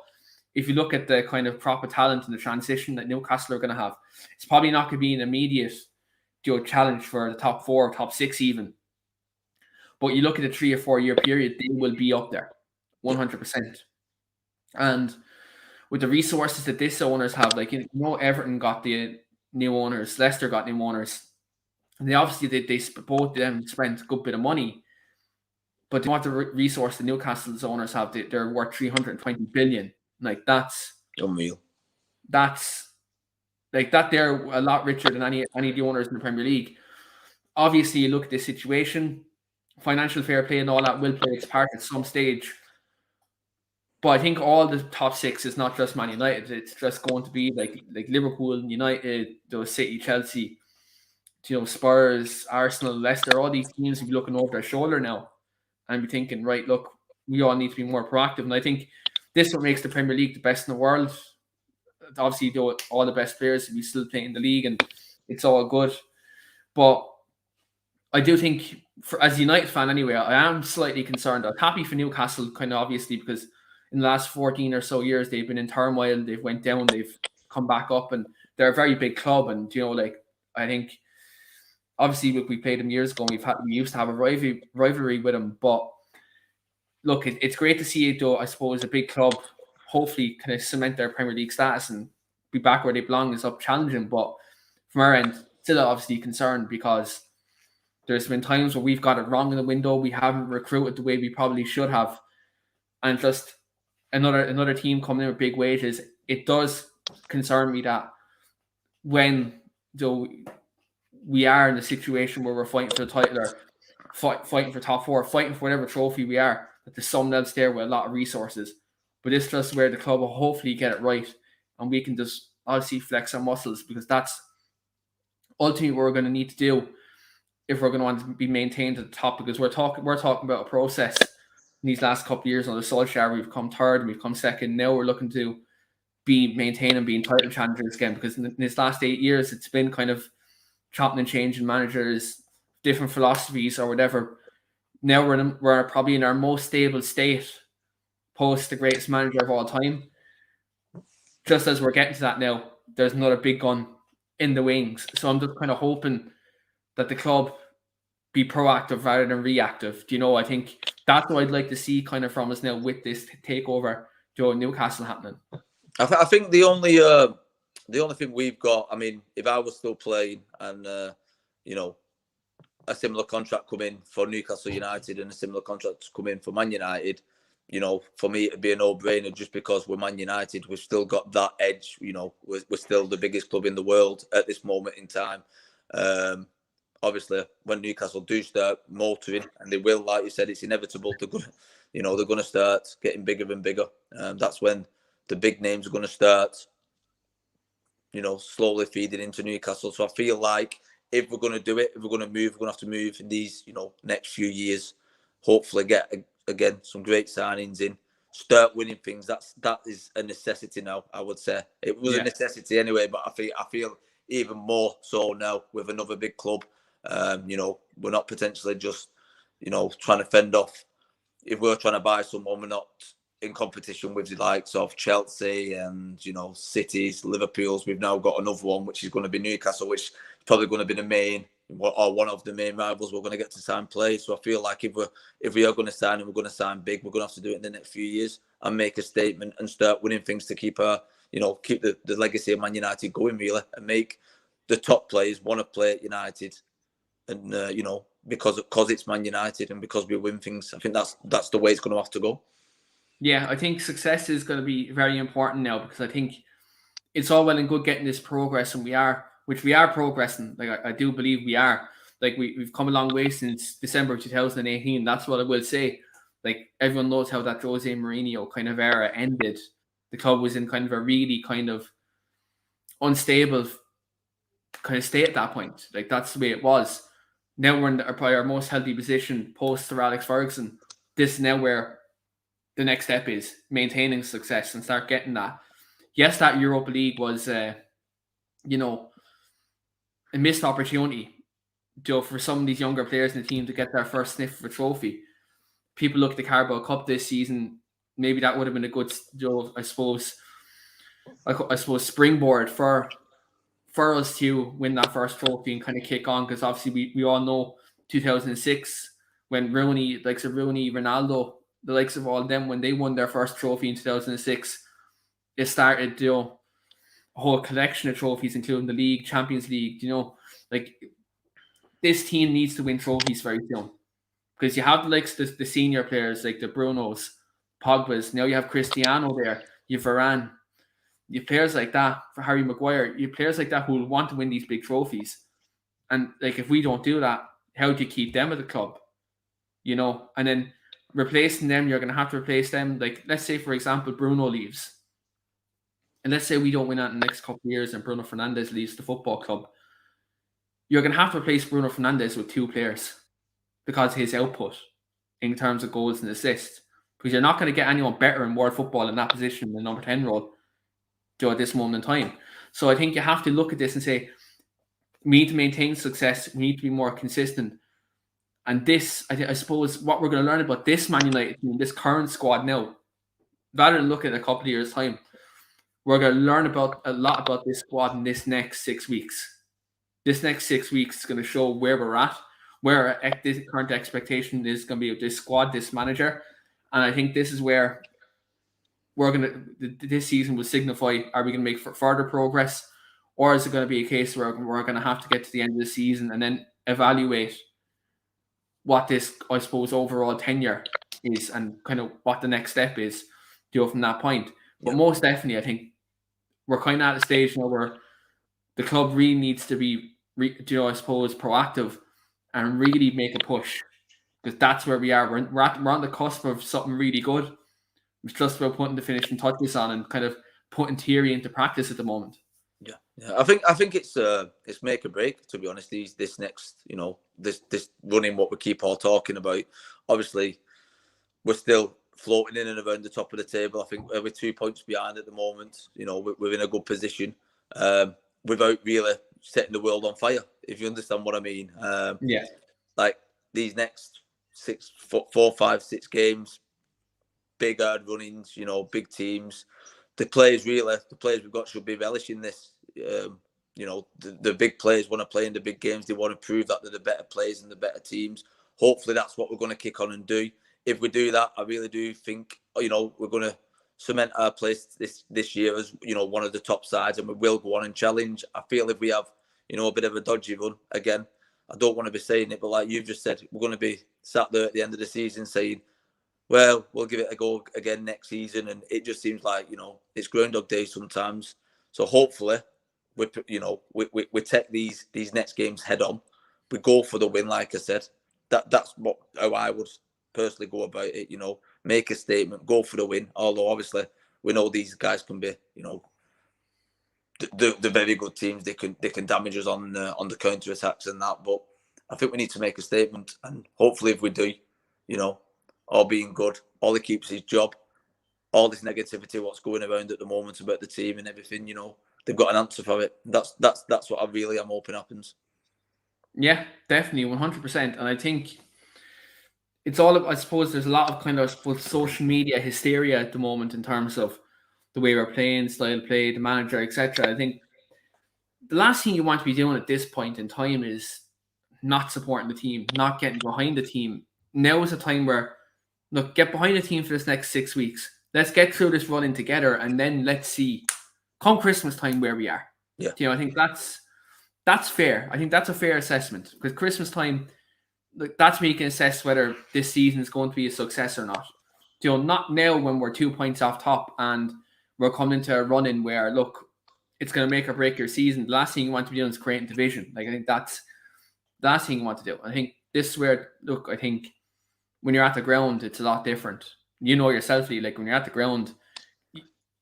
[SPEAKER 1] if you look at the kind of proper talent and the transition that Newcastle are going to have, it's probably not going to be an immediate challenge for the top 4, top 6 even. But you look at a 3 or 4 year period, they will be up there, 100%. And with the resources that this owners have, like, Everton got the new owners, Leicester got new owners, and they obviously they both them spent a good bit of money. But they want the resource the Newcastle's owners have. They're worth 320 billion. Like, that's
[SPEAKER 2] unreal.
[SPEAKER 1] That's like that. They're a lot richer than any of the owners in the Premier League. Obviously, you look at this situation, financial fair play and all that will play its part at some stage. But I think all the top 6 is not just Man United. It's just going to be like Liverpool, United, those City, Chelsea, Spurs, Arsenal, Leicester. All these teams will be looking over their shoulder now and be thinking, right, look, we all need to be more proactive. And I think this is what makes the Premier League the best in the world. Obviously, all the best players will be still playing in the league, and it's all good. But I do think, as a United fan anyway, I am slightly concerned. I'm happy for Newcastle, kind of obviously, because in the last 14 or so years, they've been in turmoil. They've went down, they've come back up, and they're a very big club. And, I think, obviously, look, we played them years ago. We used to have a rivalry with them. But, look, it's great to see, though, I suppose, a big club hopefully kind of cement their Premier League status and be back where they belong is up challenging. But from our end, still obviously concerned because there's been times where we've got it wrong in the window. We haven't recruited the way we probably should have. And just another team coming in with big wages, it does concern me that when we are in a situation where we're fighting for the title or fighting for top 4, fighting for whatever trophy we are, that there's someone else there with a lot of resources. But it's just where the club will hopefully get it right, and we can just obviously flex our muscles, because that's ultimately what we're going to need to do if we're going to want to be maintained at the top. Because we're talking about a process in these last couple of years under Solskjaer. We've come third and we've come second. Now we're looking to be maintained and being title challengers again, because in this last 8 years it's been kind of chopping and changing managers, different philosophies or whatever. Now we're probably in our most stable state post the greatest manager of all time. Just as we're getting to that now, there's another big gun in the wings. So I'm just kind of hoping that the club be proactive rather than reactive. I think that's what I'd like to see kind of from us now with this takeover, Newcastle happening.
[SPEAKER 2] I think the only thing we've got, I mean, if I was still playing and a similar contract come in for Newcastle United and a similar contract come in for Man United, for me it'd be a no-brainer, just because we're Man United. We've still got that edge. We're still the biggest club in the world at this moment in time. Obviously, when Newcastle do start motoring, and they will, like you said, it's inevitable. They're going to start getting bigger and bigger. That's when the big names are going to start, slowly feeding into Newcastle. So I feel like if we're going to do it, if we're going to move, we're going to have to move in these, next few years. Hopefully, get again some great signings in, start winning things. That is a necessity now. I would say it was a necessity anyway, but I feel even more so now with another big club. We're not potentially just, trying to fend off. If we're trying to buy someone, we're not in competition with the likes of Chelsea and, Cities, Liverpool's. We've now got another one, which is going to be Newcastle, which is probably going to be the main or one of the main rivals we're going to get to sign play. So I feel like if we are going to sign and we're going to sign big, we're going to have to do it in the next few years and make a statement and start winning things to keep keep the legacy of Man United going, really, and make the top players want to play at United. And, because it's Man United and because we win things, I think that's the way it's going to have to go.
[SPEAKER 1] Yeah, I think success is going to be very important now, because I think it's all well and good getting this progress, and we are progressing. Like, I do believe we are. Like, we've come a long way since December 2018. That's what I will say. Like, everyone knows how that Jose Mourinho kind of era ended. The club was in kind of a really kind of unstable kind of state at that point. Like, that's the way it was. Now we're in probably our most healthy position post Sir Alex Ferguson. This is now where the next step is maintaining success and start getting that. Yes, that Europa League was, a missed opportunity, for some of these younger players in the team to get their first sniff of a trophy. People look at the Carabao Cup this season. Maybe that would have been a good, I suppose, I suppose, springboard for us to win that first trophy and kind of kick on, because obviously we all know 2006 when Rooney, likes of Rooney, Ronaldo, the likes of all of them, when they won their first trophy in 2006, it started, a whole collection of trophies, including the league, Champions League. Like, this team needs to win trophies very soon, because you have the senior players like the Brunos, Pogba's. Now you have Cristiano there, you have Varane, you have players like that, for Harry Maguire. You have players like that who will want to win these big trophies. And like, if we don't do that, how do you keep them at the club? And then replacing them, you're going to have to replace them. Like, let's say, for example, Bruno leaves. And let's say we don't win that in the next couple of years and Bruno Fernandes leaves the football club. You're going to have to replace Bruno Fernandes with 2 players because of his output in terms of goals and assists. Because you're not going to get anyone better in world football in that position, the number 10 role, at this moment in time. So I think you have to look at this and say, we need to maintain success. We need to be more consistent. And this, I suppose, what we're going to learn about this Man United team, this current squad now, rather than look at a couple of years' time, we're going to learn a lot about this squad in this next 6 weeks. This next 6 weeks is going to show where we're at, where this current expectation is going to be with this squad, this manager. And I think this is where this season will signify, are we going to make further progress, or is it going to be a case where we're going to have to get to the end of the season and then evaluate what this, I suppose, overall tenure is and kind of what the next step is from that point. But most definitely, I think we're kind of at a stage now where the club really needs to be, I suppose, proactive and really make a push, because that's where we are. We're on the cusp of something really good. It's just about putting the finishing touches on and kind of putting theory into practice at the moment.
[SPEAKER 2] Yeah. I think it's make or break, to be honest. This next, this running, what we keep all talking about. Obviously, we're still floating in and around the top of the table. I think we're 2 points behind at the moment. We're in a good position without really setting the world on fire, if you understand what I mean. Like, these next 4, 5, 6 games, big hard runnings, big teams. The players we've got should be relishing this. The big players want to play in the big games. They want to prove that they're the better players and the better teams. Hopefully that's what we're going to kick on and do. If we do that, I really do think, we're going to cement our place this year as, one of the top sides, and we will go on and challenge. I feel if we have, a bit of a dodgy run, again, I don't want to be saying it, but like you've just said, we're going to be sat there at the end of the season saying, well, we'll give it a go again next season. And it just seems like, it's Groundhog Day sometimes. So hopefully we take these next games head on. We go for the win, like I said. That's how I would personally go about it, make a statement, go for the win. Although obviously we know these guys can be, the very good teams. They can damage us on the counter attacks and that. But I think we need to make a statement, and hopefully if we do, all being good, all he keeps his job, all this negativity, what's going around at the moment about the team and everything, they've got an answer for it. That's what I really am hoping happens.
[SPEAKER 1] Yeah, definitely, 100%. And I think it's all, I suppose there's a lot of kind of social media hysteria at the moment in terms of the way we're playing, style of play, the manager, etc. I think the last thing you want to be doing at this point in time is not supporting the team, not getting behind the team. Now is a time where, look, get behind the team for this next 6 weeks. Let's get through this running together, and then let's see, come Christmas time, where we are.
[SPEAKER 2] Yeah.
[SPEAKER 1] I think that's fair. I think that's a fair assessment, because Christmas time, that's where you can assess whether this season is going to be a success or not. Not now when we're 2 points off top and we're coming into a run-in where, look, it's going to make or break your season. The last thing you want to be doing is creating division. Like, I think that's the last thing you want to do. I think this is where, look, I think when you're at the ground, it's a lot different. Yourself, Lee, like when you're at the ground,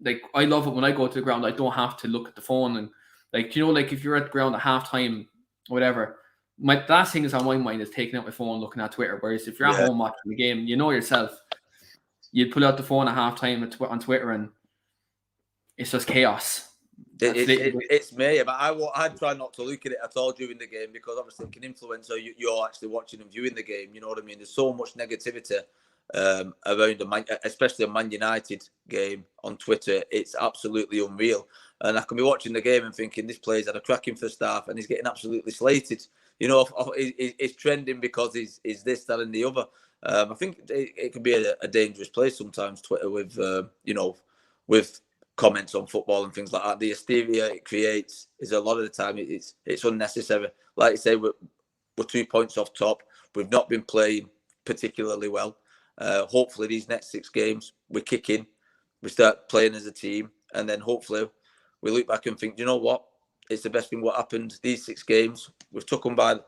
[SPEAKER 1] like I love it when I go to the ground, I don't have to look at the phone and like if you're at the ground at halftime or whatever, my last thing is on my mind is taking out my phone, looking at Twitter. Whereas if you're at home watching the game, yourself, you'd pull out the phone at halftime on Twitter and it's just chaos.
[SPEAKER 2] It's me, but I try not to look at it at all during the game, because obviously it can influence how you're actually watching and viewing the game. You know what I mean? There's so much negativity around especially a Man United game on Twitter. It's absolutely unreal. And I can be watching the game and thinking this player's had a cracking first half and he's getting absolutely slated. You know, he's trending because he's this, that, and the other. I think it can be a dangerous place sometimes, Twitter, with with comments on football and things like that. The hysteria it creates is a lot of the time it's unnecessary. Like you say, we're 2 points off top. We've not been playing particularly well. Hopefully, these next 6 games we kick in, we start playing as a team, and then hopefully we look back and think, you know what? It's the best thing what happened. These 6 games, we've took them by,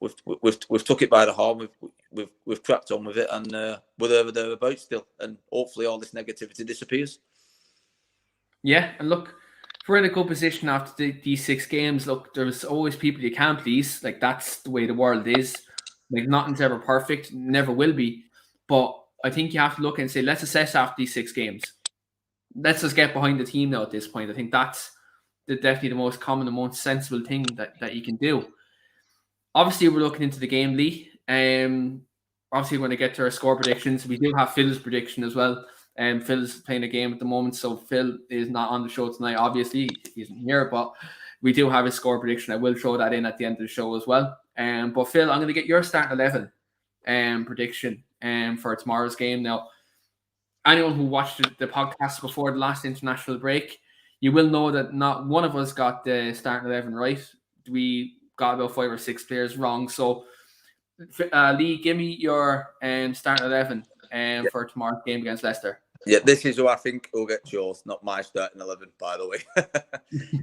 [SPEAKER 2] we've took it by the horn. We've cracked on with it, and we're thereabouts still. And hopefully, all this negativity disappears.
[SPEAKER 1] Yeah, and look, if we're in a good position after these 6 games, look, there's always people you can't please. Like, that's the way the world is. Like, nothing's ever perfect, never will be. But I think you have to look and say, let's assess after these 6 games. Let's just get behind the team now at this point. I think that's definitely the most common and most sensible thing that you can do. Obviously, we're looking into the game, Lee. Obviously, when I get to our score predictions, we do have Phil's prediction as well. Phil's playing a game at the moment, so Phil is not on the show tonight. Obviously, he isn't here, but we do have his score prediction. I will throw that in at the end of the show as well. But Phil, I'm going to get your starting 11 prediction for tomorrow's game. Now, anyone who watched the podcast before the last international break, you will know that not one of us got the starting 11 right. We got about 5 or 6 players wrong. So, Lee, give me your starting 11 for tomorrow's game against Leicester.
[SPEAKER 2] Yeah, this is who I think will get yours, not my starting 11, by the way.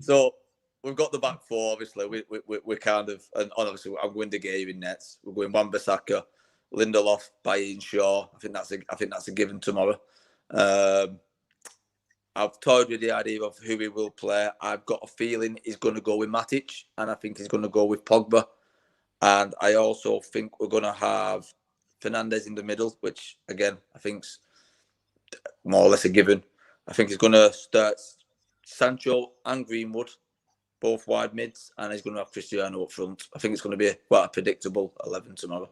[SPEAKER 2] So we've got the back 4, obviously. We're kind of, and obviously I'm going De Gea in nets. We're going Wan-Bissaka, Lindelof, Bailly, Shaw. I think that's a given tomorrow. I've toyed with the idea of who he will play. I've got a feeling he's going to go with Matic, and I think he's going to go with Pogba. And I also think we're going to have Fernandes in the middle, which, again, I think's more or less a given. I think he's going to start Sancho and Greenwood, both wide mids, and he's going to have Cristiano up front. I think it's going to be quite a predictable 11 tomorrow.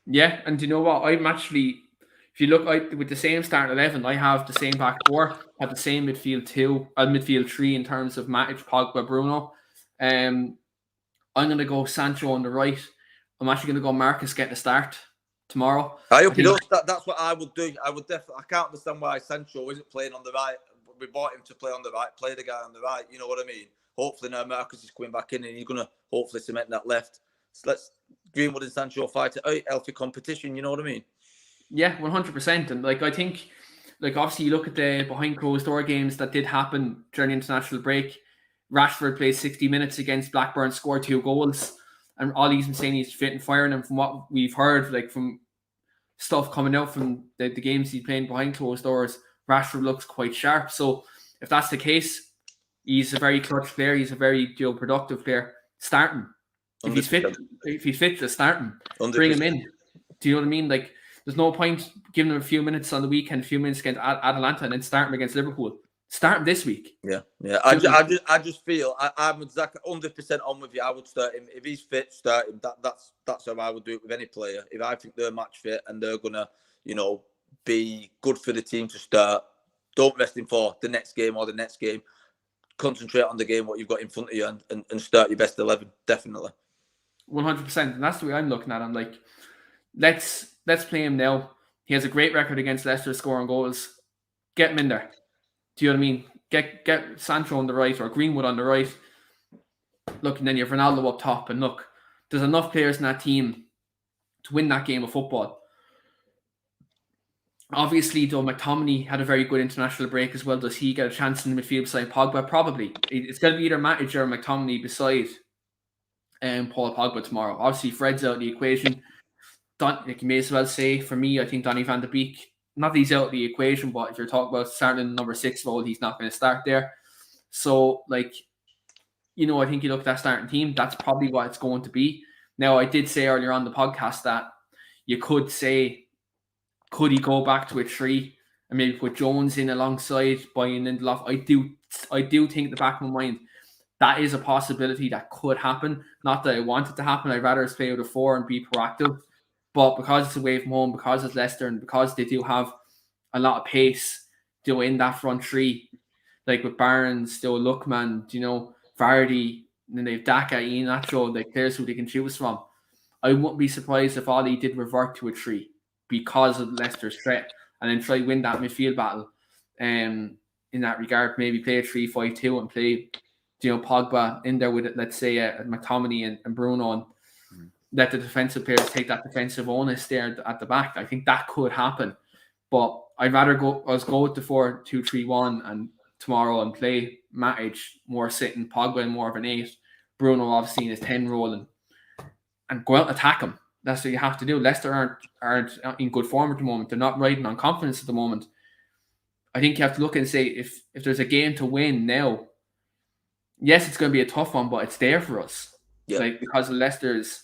[SPEAKER 1] Yeah, and do you know what? I'm actually, if you look with the same starting 11, I have the same back 4, have the same midfield 3 in terms of Matic, Pogba, Bruno. I'm going to go Sancho on the right. I'm actually going to go Marcus getting a start tomorrow.
[SPEAKER 2] I hope he does. That's what I would do. I would definitely. I can't understand why Sancho isn't playing on the right. We bought him to play on the right, play the guy on the right. You know what I mean? Hopefully now Marcus is coming back in and he's going to hopefully cement that left. So let's Greenwood and Sancho fight it out. Healthy competition. You know what I mean?
[SPEAKER 1] Yeah, 100%. And I think, obviously you look at the behind closed door games that did happen during the international break. Rashford played 60 minutes against Blackburn, scored 2 goals, and all he's been saying he's fit and firing. And from what we've heard, from stuff coming out from the games he's playing behind closed doors, Rashford looks quite sharp. So if that's the case, he's a very clutch player. He's a very productive player. Start him. If he's fit, just start him. 100%. Bring him in. Do you know what I mean? There's no point giving him a few minutes on the weekend, a few minutes against Atalanta, and then start him against Liverpool. Start him this week.
[SPEAKER 2] Yeah. I just feel I'm exactly 100% on with you. I would start him if he's fit. Start him. That's how I would do it with any player. If I think they're match fit and they're gonna, be good for the team to start, don't rest him for the next game or the next game. Concentrate on the game, what you've got in front of you, and start your best 11. Definitely.
[SPEAKER 1] 100%, and that's the way I'm looking at him. Let's play him now. He has a great record against Leicester, scoring goals. Get him in there. Do you know what I mean? Get Sancho on the right or Greenwood on the right. Look, and then you have Ronaldo up top. And look, there's enough players in that team to win that game of football. Obviously, though, McTominay had a very good international break as well. Does he get a chance in the midfield beside Pogba? Probably. It's going to be either Matic or McTominay beside Paul Pogba tomorrow. Obviously, Fred's out of the equation. You may as well say, for me, I think Donny van de Beek, not that he's out of the equation, but if you're talking about starting number 6 role, he's not going to start there. So, I think you look at that starting team, that's probably what it's going to be. Now, I did say earlier on the podcast that you could say, could he go back to a 3 and maybe put Jones in alongside buying Lindelof? I do think in the back of my mind, that is a possibility that could happen. Not that I want it to happen. I'd rather us play out of 4 and be proactive. But because it's away from home, because it's Leicester, and because they do have a lot of pace, in that front three, like with Barnes, Lookman, Vardy, and then they've Daka, Ian Nacho, like players who they can choose from. I wouldn't be surprised if Ollie did revert to a 3 because of Leicester's threat, and then try win that midfield battle. In that regard, maybe play a 3-5-2 and play, Pogba in there with it. Let's say McTominay and Bruno, and let the defensive players take that defensive onus there at the back. I think that could happen, but I'd rather go with the 4-2-3-1 and tomorrow and play Matic more sitting, Pogba more of an 8, Bruno obviously in his 10 role, and go out and attack him. That's what you have to do. Leicester aren't in good form at the moment. They're not riding on confidence at the moment. I think you have to look and say if there's a game to win now, yes, it's going to be a tough one, but it's there for us.
[SPEAKER 2] Yeah.
[SPEAKER 1] Like because of Leicester's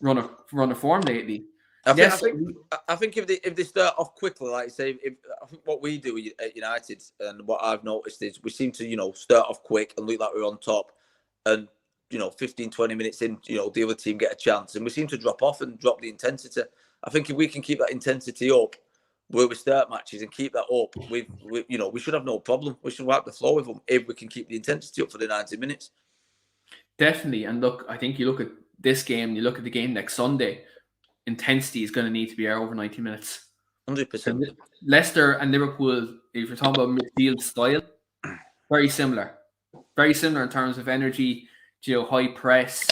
[SPEAKER 1] run of form lately.
[SPEAKER 2] I think if they start off quickly, like say, I think what we do at United and what I've noticed is we seem to start off quick and look like we're on top, and 15, 20 minutes in, the other team get a chance, and we seem to drop off and drop the intensity. I think if we can keep that intensity up where we start matches and keep that up, we should have no problem. We should wipe the floor with them if we can keep the intensity up for the 90 minutes.
[SPEAKER 1] Definitely, and look, I think you look at this game, you look at the game next Sunday, intensity is going to need to be over 90 minutes.
[SPEAKER 2] 100%.
[SPEAKER 1] Leicester and Liverpool, if you're talking about midfield style, very similar in terms of energy, high press.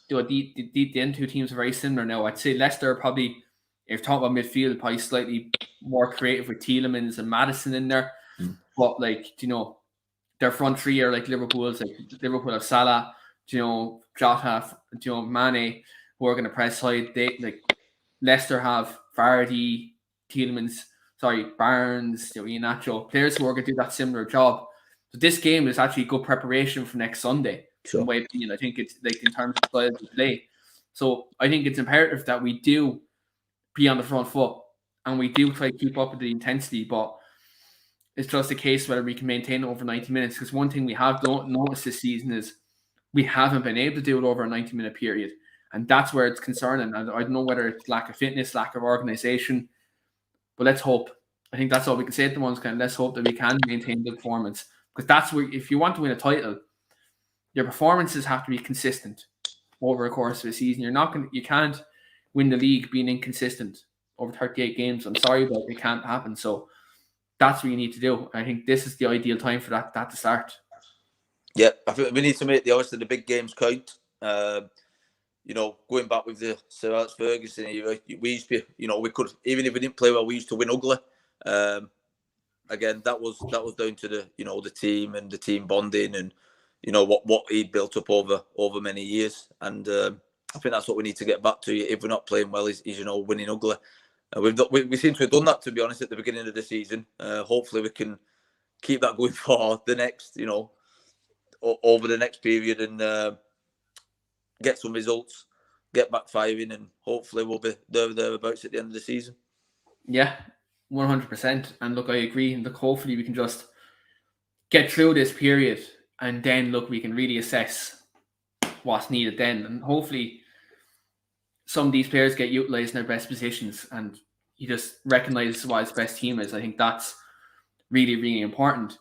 [SPEAKER 1] The end two teams are very similar now. I'd say Leicester probably, if you're talking about midfield, probably slightly more creative with Tielemans and Maddison in there. But their front three are like Liverpool's. Like Liverpool have Salah, Jota, Mane, who are going to press high. Leicester have Vardy, Barnes, Ian Nacho, players who are going to do that similar job. So this game is actually good preparation for next Sunday.
[SPEAKER 2] Sure.
[SPEAKER 1] In my opinion, I think it's like in terms of style to play. So I think it's imperative that we do be on the front foot and we do try to keep up with the intensity, but it's just a case whether we can maintain it over 90 minutes. Because one thing we have noticed this season is we haven't been able to do it over a 90-minute period. And that's where it's concerning. And I don't know whether it's lack of fitness, lack of organisation, but let's hope. I think that's all we can say at the moment. Let's hope that we can maintain the performance. Because that's where, if you want to win a title, your performances have to be consistent over the course of a season. You can't win the league being inconsistent over 38 games. I'm sorry, but it can't happen. So that's what you need to do. I think this is the ideal time for that to start.
[SPEAKER 2] Yeah, I think we need to make the big games count. Going back with the Sir Alex Ferguson era, we used to be, we could, even if we didn't play well, we used to win ugly. Again, that was down to the team and the team bonding and what he'd built up over many years. And I think that's what we need to get back to. If we're not playing well, is winning ugly. We seem to have done that, to be honest, at the beginning of the season. Hopefully, we can keep that going for the next, over the next period and get some results, get back firing, and hopefully we'll be thereabouts at the end of the season.
[SPEAKER 1] Yeah, 100%. And look, I agree. And look, hopefully we can just get through this period, and then we can really assess what's needed then, and hopefully some of these players get utilised in their best positions, and you just recognise what his best team is. I think that's really, really important.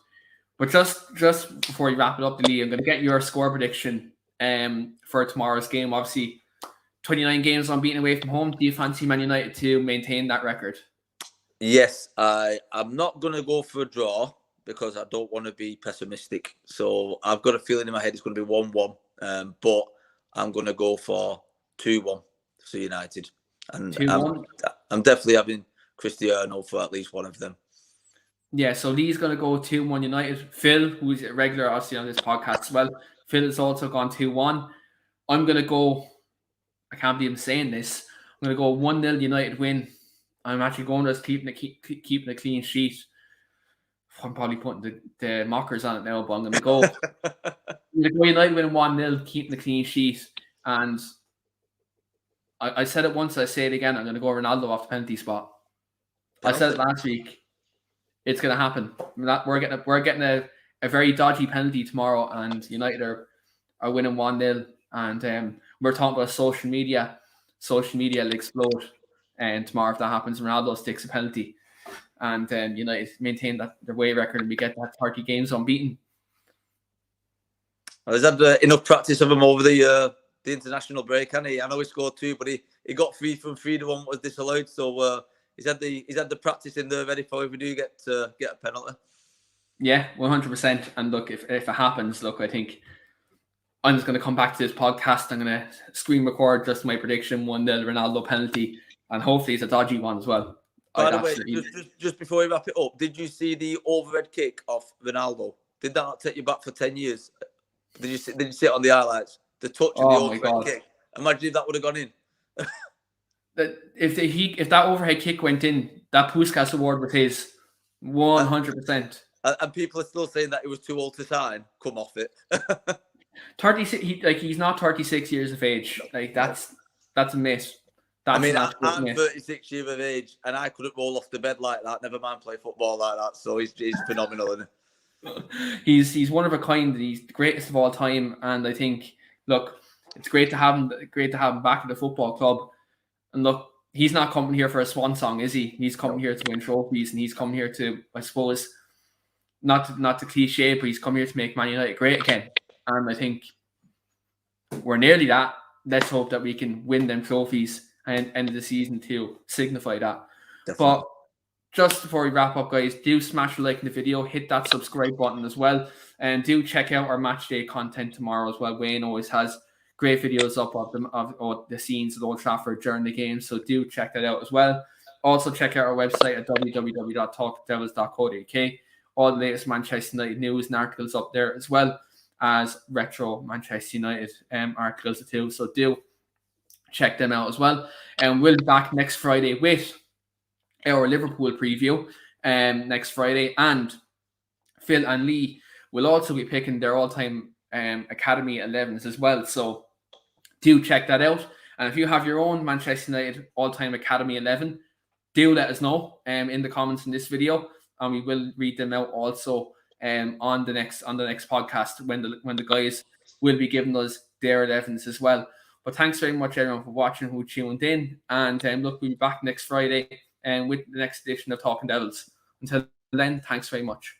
[SPEAKER 1] But just before we wrap it up, Lee, I'm going to get your score prediction for tomorrow's game. Obviously, 29 games unbeaten away from home. Do you fancy Man United to maintain that record?
[SPEAKER 2] Yes, I'm not going to go for a draw because I don't want to be pessimistic. So I've got a feeling in my head it's going to be 1-1, but I'm going to go for 2-1 for United. And I'm definitely having Cristiano for at least one of them.
[SPEAKER 1] Yeah, so Lee's going to go 2-1 United. Phil, who's a regular obviously on this podcast as well, Phil has also gone 2-1. I'm going to go, I can't believe I'm saying this, I'm going to go 1-0 United win. I'm actually going to keeping a clean sheet. I'm probably putting the mockers on it now, but I'm going to go United win 1-0, keeping the clean sheet. And I said it once, I say it again, I'm going to go Ronaldo off the penalty spot. I said it last week. It's going to happen. We're getting a very dodgy penalty tomorrow, and United are winning 1-0. And we're talking about social media. Social media will explode. And tomorrow, if that happens, Ronaldo sticks a penalty, and then United maintain their away record, and we get that 30 games unbeaten.
[SPEAKER 2] Well, he's had enough practice of him over the international break, hasn't he? I know he scored 2, but he got 3 from 3. The one was disallowed, so he's had the practice in there ready for if we do get a penalty.
[SPEAKER 1] Yeah, 100%. And look, if it happens, look, I think I'm just going to come back to this podcast. I'm going to screen record just my prediction, 1-0 Ronaldo penalty, and hopefully it's a dodgy one as well.
[SPEAKER 2] By the way, just before we wrap it up, did you see the overhead kick of Ronaldo? Did that not take you back for 10 years? Did you see it on the highlights? The touch of the overhead kick. Imagine if that would have gone in.
[SPEAKER 1] If that overhead kick went in, that Puskas award was his, 100%.
[SPEAKER 2] And people are still saying that he was too old to sign. Come off it.
[SPEAKER 1] 36. He's not 36 years of age. Like that's a miss.
[SPEAKER 2] I'm 36 years of age, and I couldn't roll off the bed like that. Never mind play football like that. So he's phenomenal, isn't
[SPEAKER 1] he? He's one of a kind. He's the greatest of all time, and I think, look, it's great to have him. Great to have him back at the football club. And look, he's not coming here for a swan song, is he? He's coming here to win trophies, and he's coming here to, I suppose, not to cliche, but he's come here to make Man United great again. And I think we're nearly that. Let's hope that we can win them trophies and end the season to signify that. Definitely. But just before we wrap up, guys, do smash a like in the video, hit that subscribe button as well, and do check out our match day content tomorrow as well. Wayne always has great videos up of the scenes at Old Trafford during the game, so do check that out as well. Also check out our website at www.talkdevils.co.uk. All the latest Manchester United news and articles up there, as well as retro Manchester United articles too. So do check them out as well. And we'll be back next Friday with our Liverpool preview next Friday. And Phil and Lee will also be picking their all-time Academy 11s as well. So do check that out. And if you have your own Manchester United all-time Academy 11, do let us know in the comments in this video, and we will read them out also on the next podcast when the guys will be giving us their 11s as well. But thanks very much everyone for watching who tuned in, and look, we'll be back next Friday with the next edition of Talking Devils. Until then, thanks very much.